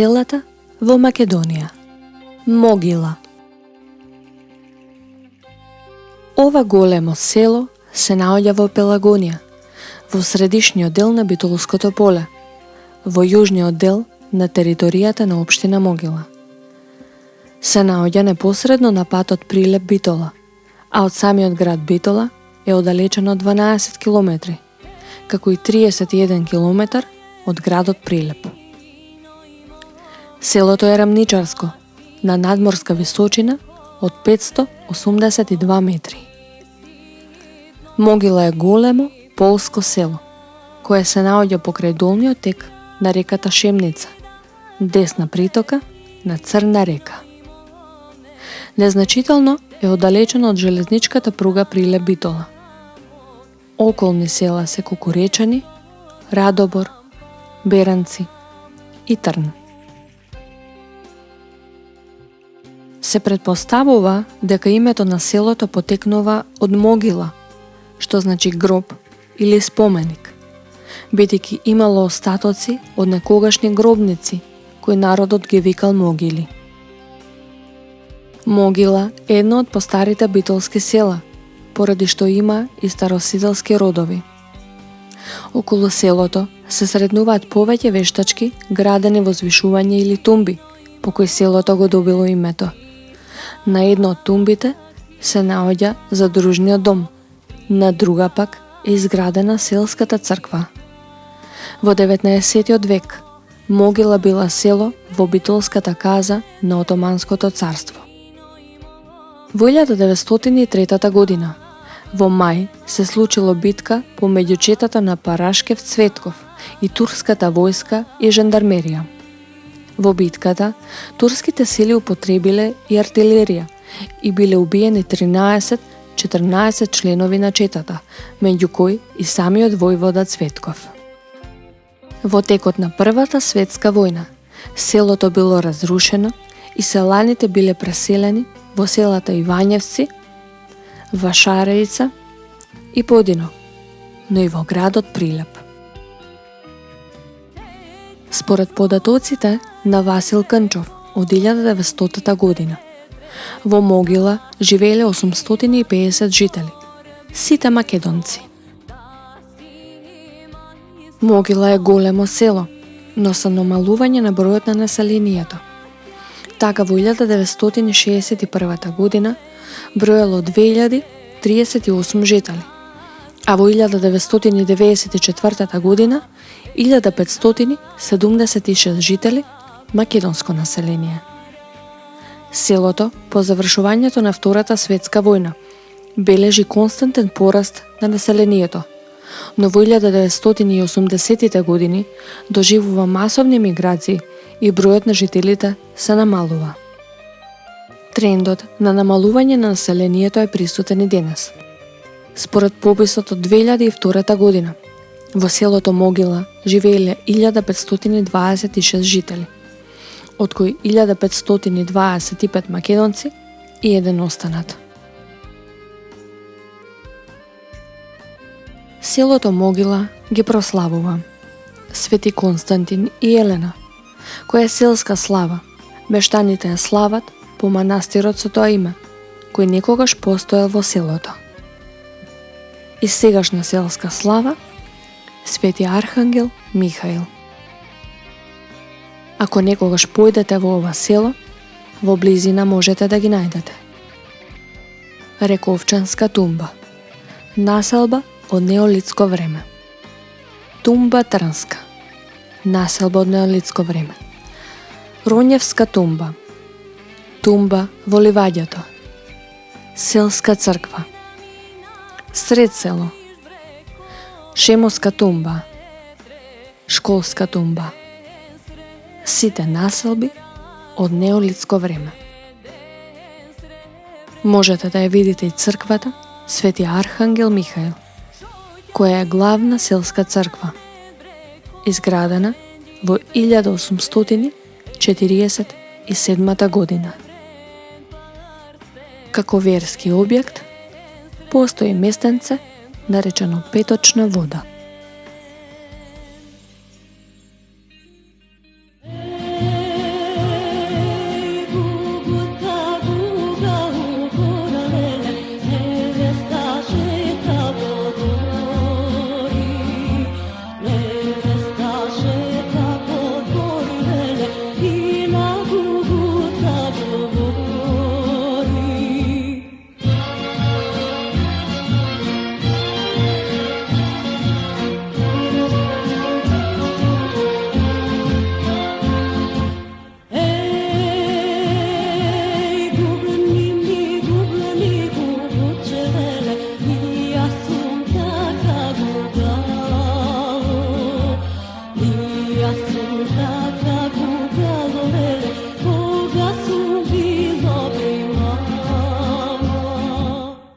Селата во Македонија. Могила. Ова големо село се наоѓа во Пелагонија, во средишниот дел на Битолското поле, во јужниот дел на територијата на општина Могила. Се наоѓа непосредно на патот Прилеп-Битола, а од самиот град Битола е оддалечено 12 километри, како и 31 километар од градот Прилеп. Селото е рамничарско, на надморска височина од 582 метри. Могила е големо полско село, кое се наоѓа покрај долниот тек на реката Шемница, десна притока на Црна река. Незначително е оддалечено од железничката пруга Прилеп-Битола. Околни села се Кукуречани, Радобор, Беранци и Трн. Се претпоставува дека името на селото потекнува од могила, што значи гроб или споменик, бидејќи имало остатоци од некогашни гробници, кои народот ги викал могили. Могила е едно од постарите битолски села, поради што има и старосиделски родови. Околу селото се сретнуваат повеќе вештачки градени возвишувања или тумби, по кои селото го добило името. На едно од тумбите се наоѓа задружниот дом, на друга пак е изградена селската црква. Во 19. век Могила била село во битолската каза на Отоманското царство. Во 1903 година, во мај, се случило битка помеѓу четата на Парашкев Цветков и турската војска и жандармерија. Во битката, турските сили употребиле и артилерија и биле убиени 13-14 членови на четата, меѓу кои и самиот војвода Цветков. Во текот на Првата светска војна, селото било разрушено и селаните биле преселени во селата Ивањевци, Вашареица и Подино, но и во градот Прилеп. Според податоците на Васил Кънчов од 1900 година, во Могила живееле 850 жители, сите македонци. Могила е големо село, но со намалување на бројот на населението. Така во 1961 година броело 2038 жители, а во 1994 година 1576 жители македонско население. Селото по завршувањето на Втората светска војна бележи константен пораст на населението, но во 1980 години доживува масовни миграции и бројот на жителите се намалува. Трендот на намалување на населението е присутен и денес. Според пописот од 2002 година, во селото Могила живееле 1526 жители, од кои 1525 македонци и еден останат. Селото Могила ги прославува Свети Константин и Елена, која е селска слава. Мештаните ја слават по манастирот со тоа име, кој некогаш постоел во селото. И сегашна селска слава Свети Архангел Михаил. Ако некогаш појдете во ова село, во близина можете да ги најдете. Рековчанска тумба, населба од неолитско време. Тумба Трнска, населба од неолитско време. Ронјевска тумба, тумба во ливаѓето. Селска црква, Сред село. Шемоска тумба, школска тумба. Сите населби од неолитско време. Можете да ја видите и црквата Свети Архангел Михаил, која е главна селска црква, изградена во 1847 година. Како верски објект, постои местенце наречено Петочна вода.